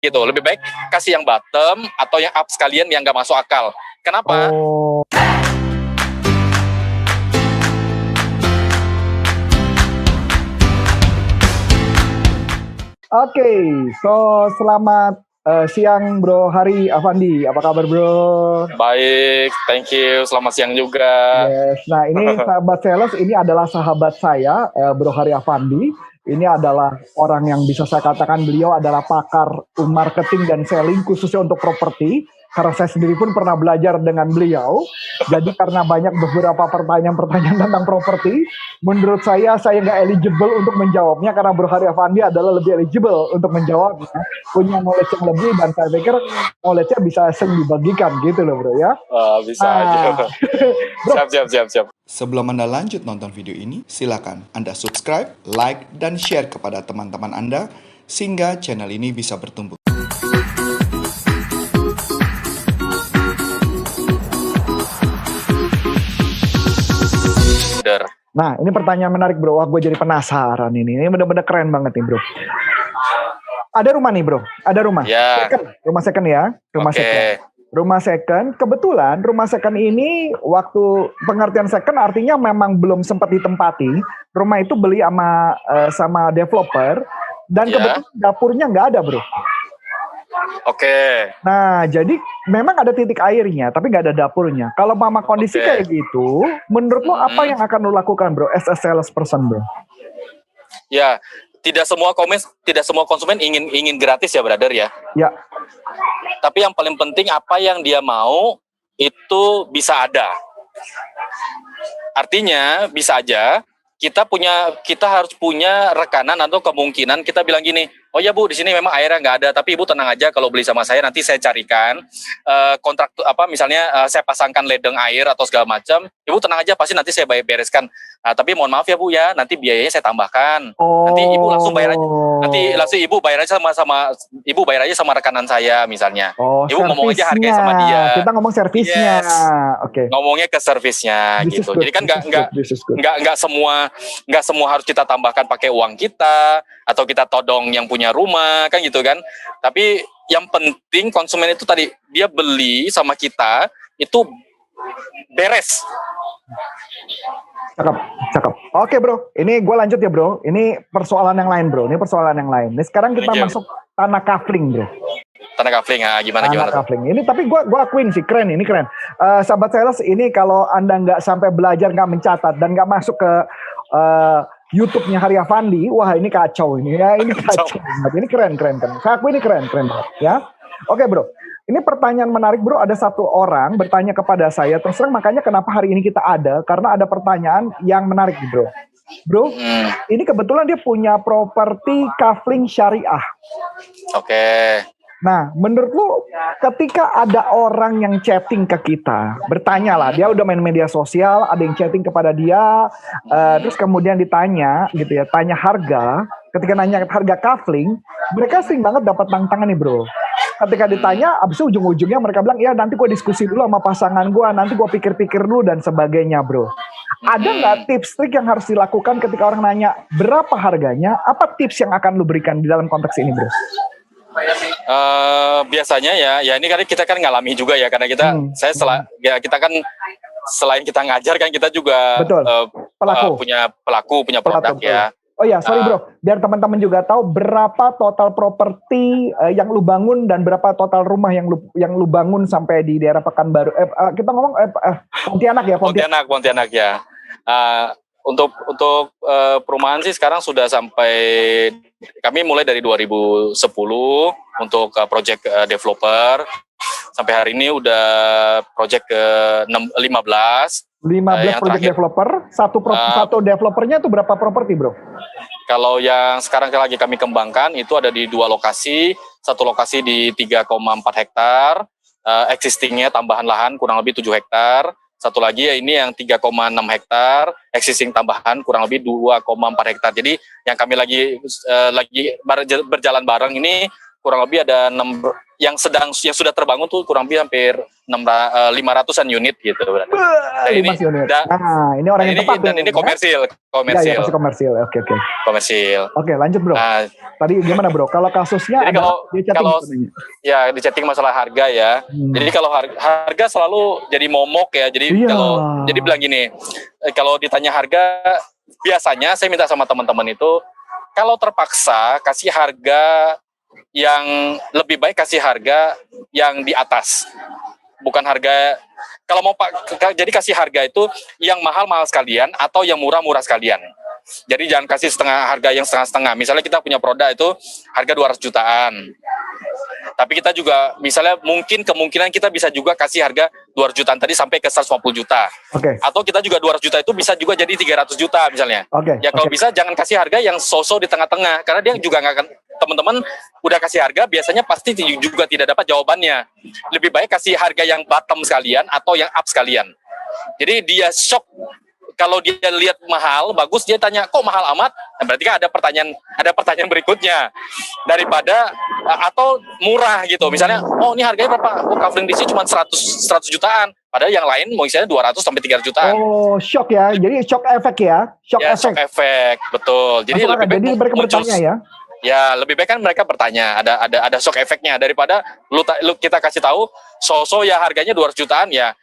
gitu. Lebih baik kasih yang bottom atau yang up sekalian yang nggak masuk akal. Kenapa? Oke, selamat siang Bro Hari Afandi. Apa kabar Bro? Baik, thank you. Selamat siang juga. Yes. Nah ini sahabat sales, ini adalah sahabat saya Bro Hari Afandi. Ini adalah orang yang bisa saya katakan beliau adalah pakar marketing dan selling khususnya untuk properti. Karena saya sendiri pun pernah belajar dengan beliau. Jadi karena banyak beberapa pertanyaan-pertanyaan tentang properti, menurut saya nggak eligible untuk menjawabnya karena Bro Hari Afandi adalah lebih eligible untuk menjawabnya. Punya knowledge yang lebih dan saya pikir knowledge-nya bisa sering dibagikan gitu loh Bro ya. Bisa aja. Siap. Sebelum Anda lanjut nonton video ini, silakan Anda subscribe, like, dan share kepada teman-teman Anda sehingga channel ini bisa bertumbuh. Nah, ini pertanyaan menarik Bro. Wah, gue jadi penasaran ini. Ini bener-bener keren banget nih Bro. Ada rumah nih Bro. Ada rumah. Ya. Rumah second ya. Rumah second. Kebetulan rumah second ini waktu pengertian second artinya memang belum sempat ditempati. Rumah itu beli sama developer. Dan kebetulan dapurnya nggak ada Bro. Nah, jadi memang ada titik airnya, tapi nggak ada dapurnya. Kalau mama kondisi kayak gitu, menurut lo apa yang akan lo lakukan, Bro, as a salesperson, Bro? Ya, tidak semua konsumen ingin gratis ya, brother ya. Ya. Tapi yang paling penting apa yang dia mau itu bisa ada. Artinya bisa aja kita harus punya rekanan atau kemungkinan kita bilang gini, oh ya Bu, di sini memang airnya nggak ada, tapi Ibu tenang aja kalau beli sama saya nanti saya carikan kontrak misalnya saya pasangkan ledeng air atau segala macam, Ibu tenang aja pasti nanti saya bereskan. Tapi mohon maaf ya Bu ya, nanti biayanya saya tambahkan. Nanti Ibu langsung bayar aja. Nanti langsung Ibu bayar aja sama rekanan saya misalnya. Ibu ngomong aja harganya sama dia. Kita ngomong servisnya. Ngomongnya ke servisnya gitu. Jadi kan nggak semua harus kita tambahkan pakai uang kita atau kita todong yang punya rumah kan gitu kan. Tapi yang penting konsumen itu tadi dia beli sama kita itu beres. Cakep. Oke Bro, ini gue lanjut ya Bro. Ini persoalan yang lain Bro. Ini sekarang kita masuk tanah kafling Bro. Tanah kafling, gimana? Kafling. Ini tapi gue akuin sih keren. Sahabat sales ini kalau Anda nggak sampai belajar, nggak mencatat dan nggak masuk ke YouTube-nya Hari Afandi, wah ini kacau ini ya, ini kacau. Ini keren. Saya akui ini keren banget ya. Oke Bro. Ini pertanyaan menarik Bro, ada satu orang bertanya kepada saya, terus terang makanya kenapa hari ini kita ada, karena ada pertanyaan yang menarik Bro. Bro, ini kebetulan dia punya properti kafling syariah. Nah, menurut lu ketika ada orang yang chatting ke kita, bertanya lah, dia udah main media sosial, ada yang chatting kepada dia, terus kemudian ditanya gitu ya, tanya harga, ketika nanya harga kafling, mereka sering banget dapat tantangan nih Bro. Ketika ditanya, abis itu ujung-ujungnya mereka bilang, ya nanti gue diskusi dulu sama pasangan gue, nanti gue pikir-pikir dulu dan sebagainya Bro. Ada nggak tips trik yang harus dilakukan ketika orang nanya berapa harganya? Apa tips yang akan lu berikan di dalam konteks ini Bro? Biasanya ya ini kan kita kan ngalami juga ya, karena kita kan selain kita ngajar kan kita juga punya produk ya. Oh ya, sorry Bro, biar teman-teman juga tahu berapa total properti yang lu bangun dan berapa total rumah yang lu bangun sampai di daerah Pekanbaru. Kita ngomong Pontianak ya. Pontianak ya. Untuk perumahan sih sekarang sudah sampai, kami mulai dari 2010 untuk project developer. Sampai hari ini udah project ke 15 project developer. Satu developernya itu berapa properti Bro? Kalau yang sekarang lagi kami kembangkan itu ada di 2 lokasi. Satu lokasi di 3,4 hektar, existingnya tambahan lahan kurang lebih 7 hektar. Satu lagi ya ini yang 3,6 hektar, existing tambahan kurang lebih 2,4 hektar. Jadi yang kami lagi berjalan bareng ini kurang lebih ada 6 yang sudah terbangun tuh kurang lebih hampir 500-an unit gitu. Dan ini, 5 unit. Nah, ini orang yang tepat dan ini komersil. Ya, pasti komersil. Oke. Komersil. Oke, lanjut bro. Tadi gimana bro? Kalau kasusnya jadi ya di chatting masalah harga ya. Jadi kalau harga selalu jadi momok ya. Jadi jadi bilang gini, kalau ditanya harga, biasanya saya minta sama teman-teman itu, kalau terpaksa kasih harga yang lebih baik, kasih harga yang di atas. Bukan harga, kalau mau jadi kasih harga itu yang mahal-mahal sekalian atau yang murah-murah sekalian. Jadi jangan kasih harga yang setengah-setengah. Misalnya kita punya produk itu harga 200 jutaan. Tapi kita juga misalnya kemungkinan kita bisa juga kasih harga 200 jutaan tadi sampai ke 150 juta. Atau kita juga 200 juta itu bisa juga jadi 300 juta misalnya. Ya kalau bisa jangan kasih harga yang so-so di tengah-tengah, karena dia juga nggak akan, teman-teman udah kasih harga biasanya pasti juga tidak dapat jawabannya. Lebih baik kasih harga yang bottom sekalian atau yang up sekalian. Jadi dia shock. Kalau dia lihat mahal, bagus, dia tanya kok mahal amat, nah, berarti kan ada pertanyaan berikutnya daripada atau murah gitu. Misalnya, oh ini harganya berapa? Oh kafling DC cuma 100 jutaan, padahal yang lain mau misalnya 200 sampai 300 jutaan. Oh, shock ya. Jadi shock efek ya. Shock efek, betul. Jadi lebih baik mereka bertanya ya. Ya, lebih baik kan mereka bertanya, ada shock efeknya daripada lu kita kasih tahu so-so ya harganya 200 jutaan ya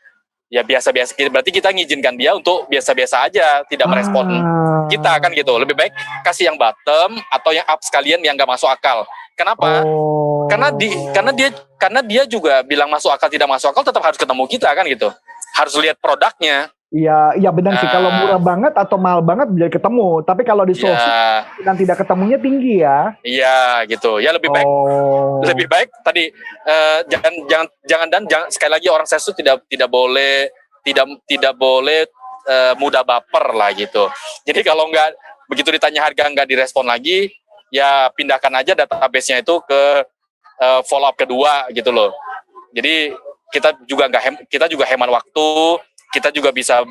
biasa-biasa, berarti kita ngizinkan dia untuk biasa-biasa aja, tidak merespon kita kan gitu. Lebih baik kasih yang bottom atau yang up sekalian yang nggak masuk akal. Kenapa? Karena dia juga bilang masuk akal tidak masuk akal, tetap harus ketemu kita kan gitu. Harus lihat produknya. Iya benar sih. Kalau murah banget atau mahal banget bisa ketemu. Tapi kalau di sosial dan tidak ketemunya tinggi ya. Iya gitu. Ya lebih baik tadi jangan sekali lagi orang sales itu tidak boleh mudah baper lah gitu. Jadi kalau nggak begitu ditanya harga nggak direspon lagi, ya pindahkan aja database-nya itu ke follow up kedua gitu loh. Jadi kita juga hemat waktu. Kita juga bisa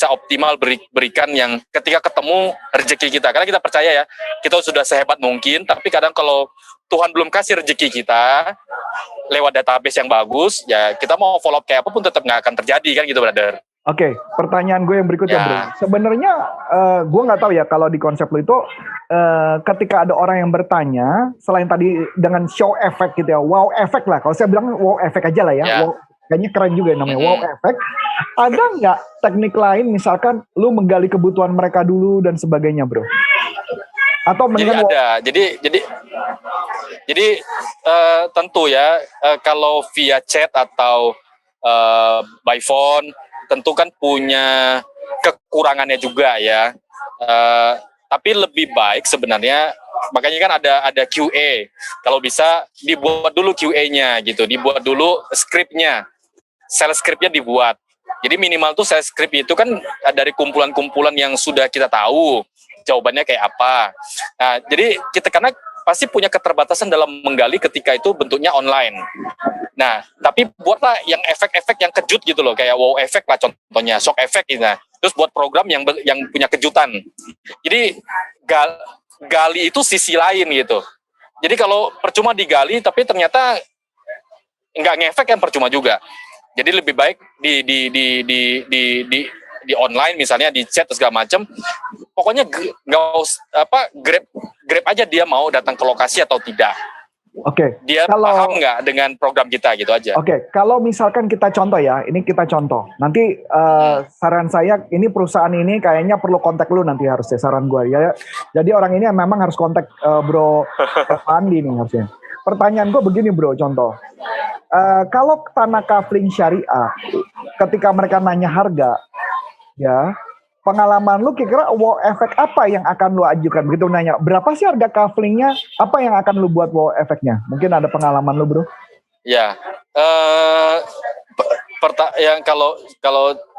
optimal berikan yang ketika ketemu rezeki kita, karena kita percaya ya kita sudah sehebat mungkin, tapi kadang kalau Tuhan belum kasih rezeki kita lewat database yang bagus, ya kita mau follow up kayak apapun tetap nggak akan terjadi kan gitu, brother. Oke, pertanyaan gue yang berikutnya bro. Sebenarnya gue nggak tahu ya kalau di konsep lo itu ketika ada orang yang bertanya, selain tadi dengan show effect gitu ya, wow effect lah. Kalau saya bilang wow effect aja lah ya. Wow, kayaknya keren juga namanya wow effect. Ada nggak teknik lain, misalkan lu menggali kebutuhan mereka dulu dan sebagainya, bro? Atau jadi ada. Jadi tentu ya kalau via chat atau by phone tentu kan punya kekurangannya juga ya. Tapi lebih baik sebenarnya, makanya kan ada QA. Kalau bisa dibuat dulu QA-nya gitu, dibuat dulu skripnya, sales skripnya dibuat. Jadi minimal tuh sales script itu kan dari kumpulan-kumpulan yang sudah kita tahu jawabannya kayak apa. Nah, jadi kita karena pasti punya keterbatasan dalam menggali ketika itu bentuknya online. Nah, tapi buatlah yang efek-efek yang kejut gitu loh, kayak wow effect lah contohnya, shock effect gitu. Nah, terus buat program yang punya kejutan. Jadi gali itu sisi lain gitu. Jadi kalau percuma digali tapi ternyata nggak ngefek kan percuma juga. Jadi lebih baik di online misalnya, di chat segala macam. Pokoknya grab aja dia mau datang ke lokasi atau tidak. Oke. Dia paham nggak dengan program kita gitu aja. Oke. Kalau misalkan kita contoh ya, ini kita contoh. Nanti saran saya, ini perusahaan ini kayaknya perlu kontak lu nanti harusnya, saran gue ya. Jadi orang ini memang harus kontak Bro Pandi nih harusnya. Pertanyaan gue begini bro, contoh. Kalau tanah kafling syariah, ketika mereka nanya harga, ya, pengalaman lu kira-kira wow efek apa yang akan lu ajukan? Begitu nanya, berapa sih harga kaflingnya? Apa yang akan lu buat wow efeknya? Mungkin ada pengalaman lu bro? Ya, yang kalau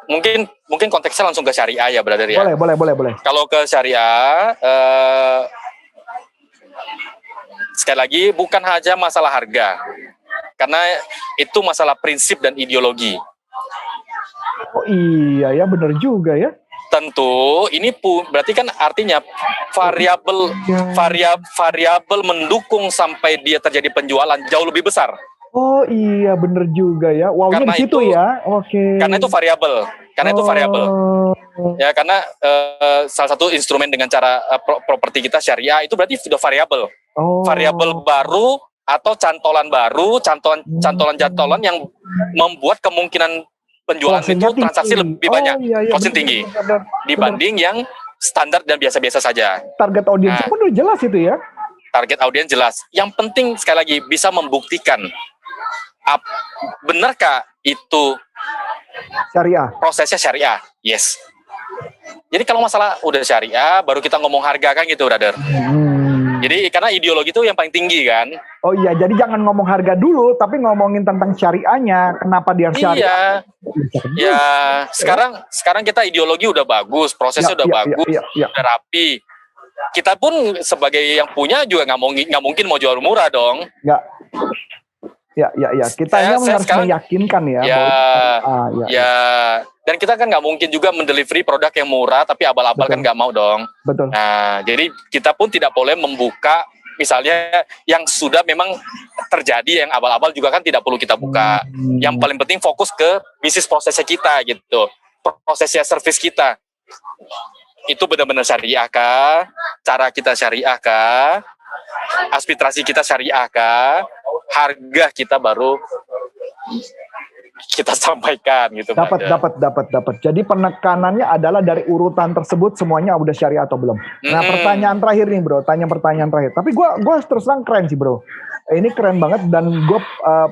mungkin konteksnya langsung ke syariah ya, brother ya. Boleh. Kalau ke syariah, sekali lagi bukan hanya masalah harga, karena itu masalah prinsip dan ideologi. Oh iya ya, benar juga ya. Tentu ini berarti kan artinya variabel mendukung sampai dia terjadi penjualan jauh lebih besar Oh iya bener juga ya. Wow-nya Karena di situ itu ya. Oke. karena itu variabel. Karena itu variabel. Oh. Ya, karena salah satu instrumen dengan cara properti kita syariah itu berarti sudah variabel. Variabel Oh. baru atau cantolan baru, cantolan-cantolan yang membuat kemungkinan penjualan itu Closing-nya transaksi tinggi. lebih Oh banyak, iya iya closing bener, tinggi bener, bener. dibanding yang standar dan biasa-biasa saja. Target audiensnya Nah, pun udah jelas itu ya. target audiens jelas. Yang penting sekali lagi bisa membuktikan benarkah itu Syariah. prosesnya syariah. Yes. Jadi kalau masalah udah syariah, baru kita ngomong harga kan gitu, brother. Jadi karena ideologi itu yang paling tinggi kan. Oh iya, jadi jangan ngomong harga dulu, tapi ngomongin tentang syariahnya. Kenapa dia syariah? Iya. Ya, sekarang kita ideologi udah bagus, prosesnya udah bagus, udah rapi. Kita pun sebagai yang punya juga nggak mungkin mau jual murah dong. Nggak. Ya. Kita harus meyakinkan ya. Ya. Dan kita kan nggak mungkin juga mendelivery produk yang murah, tapi abal-abal kan nggak mau dong. Betul. Nah, jadi kita pun tidak boleh membuka, misalnya yang sudah memang terjadi, yang abal-abal juga kan tidak perlu kita buka. Yang paling penting fokus ke bisnis prosesnya kita gitu, prosesnya service kita. Itu benar-benar syariah kah? Cara kita syariah kah? Aspirasi kita syariah kah? Harga kita baru kita sampaikan gitu. Dapat. Jadi penekanannya adalah dari urutan tersebut semuanya udah syariah atau belum. Nah, pertanyaan terakhir nih, Bro. Pertanyaan terakhir. Tapi gue terus terang keren sih, Bro. Ini keren banget dan gue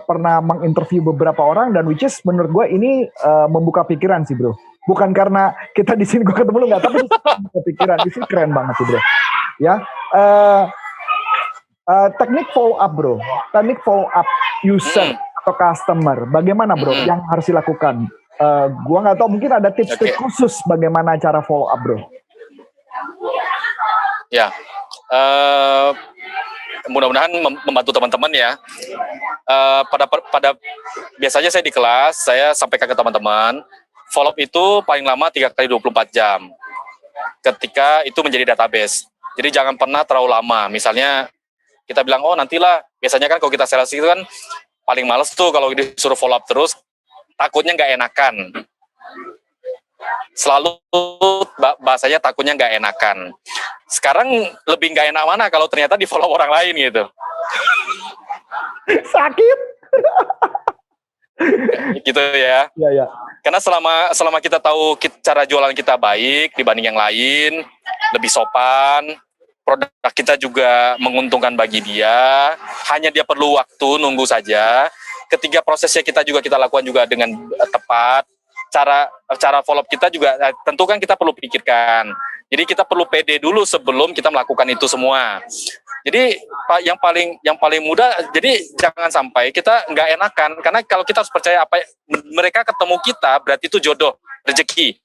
pernah menginterview beberapa orang dan which is menurut gue ini membuka pikiran sih, Bro. Bukan karena kita di sini gue ketemu lu nggak, tapi membuka pikiran. Ini keren banget sih, Bro. Ya. Teknik follow up, Bro. Teknik follow up user atau customer. Bagaimana, Bro? Yang harus dilakukan? Gua nggak tahu, mungkin ada tips-tips khusus bagaimana cara follow up, Bro. Ya. Mudah-mudahan membantu teman-teman ya. Pada biasanya saya di kelas, saya sampaikan ke teman-teman, follow up itu paling lama 3 kali 24 jam. Ketika itu menjadi database. Jadi jangan pernah terlalu lama. Misalnya kita bilang, oh nantilah, biasanya kan kalau kita sales itu kan paling males tuh kalau disuruh follow up terus, takutnya nggak enakan. Selalu bahasanya takutnya nggak enakan. Sekarang lebih nggak enak mana kalau ternyata di follow orang lain gitu. Sakit. Gitu ya. Iya. Karena selama kita tahu cara jualan kita baik dibanding yang lain, lebih sopan, produk kita juga menguntungkan bagi dia, hanya dia perlu waktu nunggu saja. Ketiga prosesnya kita lakukan juga dengan tepat. Cara follow up kita juga tentu kan kita perlu pikirkan. Jadi kita perlu pede dulu sebelum kita melakukan itu semua. Jadi yang paling mudah, jadi jangan sampai kita nggak enakan, karena kalau kita harus percaya apa mereka ketemu kita berarti itu jodoh, rezeki.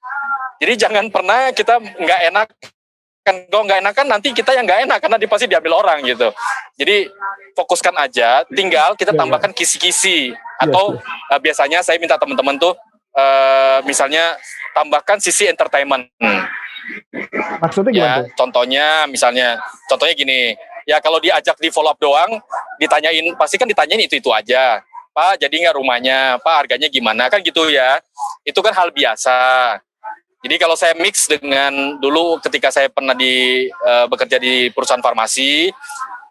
Jadi jangan pernah kita nggak enak. Kalau nggak enak kan nanti kita yang nggak enak karena pasti diambil orang gitu. Jadi fokuskan aja, tinggal kita tambahkan kisi-kisi atau biasanya saya minta teman-teman tuh misalnya tambahkan sisi entertainment. Maksudnya gimana? Ya, contohnya gini, ya kalau diajak di follow up doang, pasti kan ditanyain itu aja. Pak, jadi nggak rumahnya? Pak, harganya gimana? Kan gitu ya. Itu kan hal biasa. Jadi kalau saya mix dengan dulu ketika saya pernah bekerja di perusahaan farmasi,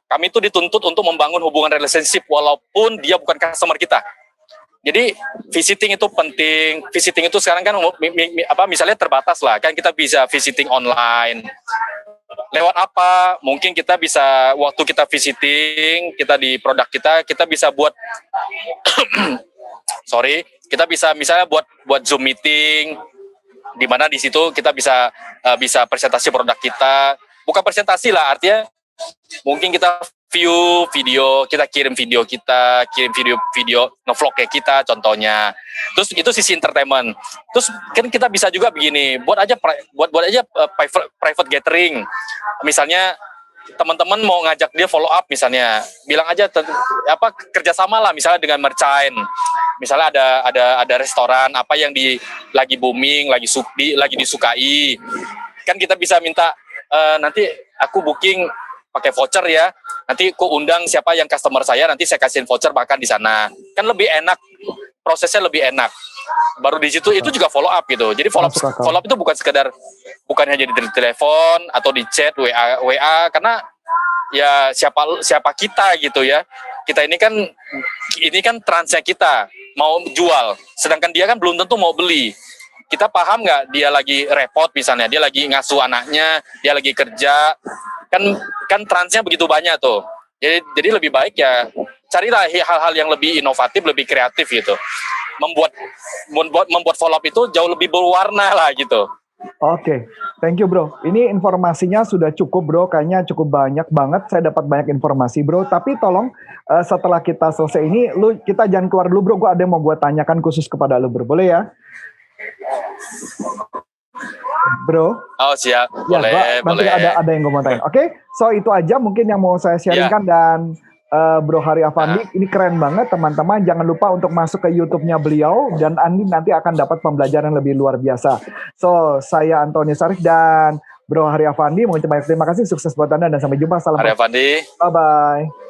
kami itu dituntut untuk membangun hubungan relationship walaupun dia bukan customer kita. Jadi visiting itu penting. Visiting itu sekarang kan misalnya terbatas lah, kan kita bisa visiting online. Lewat apa? Mungkin kita bisa waktu kita visiting, kita di produk kita bisa buat kita bisa misalnya buat Zoom meeting, di mana di situ kita bisa presentasi produk kita, bukan presentasi lah, artinya mungkin kita view video, kita kirim video ngevlog kayak kita contohnya. Terus itu sisi entertainment. Terus kan kita bisa juga begini, buat aja private gathering. Misalnya teman-teman mau ngajak dia follow up, misalnya bilang aja kerjasama lah, misalnya dengan merchant. Misalnya ada restoran apa yang lagi booming, lagi disukai, kan kita bisa minta nanti aku booking pakai voucher ya. Nanti ku undang siapa yang customer saya, nanti saya kasihin voucher makan di sana. Kan lebih enak, prosesnya lebih enak. Baru di situ itu juga follow up gitu. Jadi follow up itu bukan hanya di telepon atau di chat WA karena ya siapa kita gitu ya. Kita ini kan transnya kita mau jual, sedangkan dia kan belum tentu mau beli. Kita paham nggak dia lagi repot misalnya, dia lagi ngasuh anaknya, dia lagi kerja, kan transnya begitu banyak tuh. Jadi lebih baik ya carilah hal-hal yang lebih inovatif, lebih kreatif gitu. Membuat follow up itu jauh lebih berwarna lah gitu. Oke, thank you bro. Ini informasinya sudah cukup bro, kayaknya cukup banyak banget. Saya dapat banyak informasi bro. Tapi tolong setelah kita selesai ini, kita jangan keluar dulu bro. Gue ada yang mau gue tanyakan khusus kepada lu bro, boleh ya? Bro. Oh siap, ya, boleh. Nanti ada yang gue mau tanya. Oke, so itu aja mungkin yang mau saya sharingkan dan Bro Hari Afandi, ini keren banget teman-teman. Jangan lupa untuk masuk ke YouTube-nya beliau dan Andi nanti akan dapat pembelajaran lebih luar biasa. So, saya Antonius Arif dan Bro Hari Afandi mengucapkan terima kasih, sukses buat Anda dan sampai jumpa. Salam Hari Afandi. Bye-bye.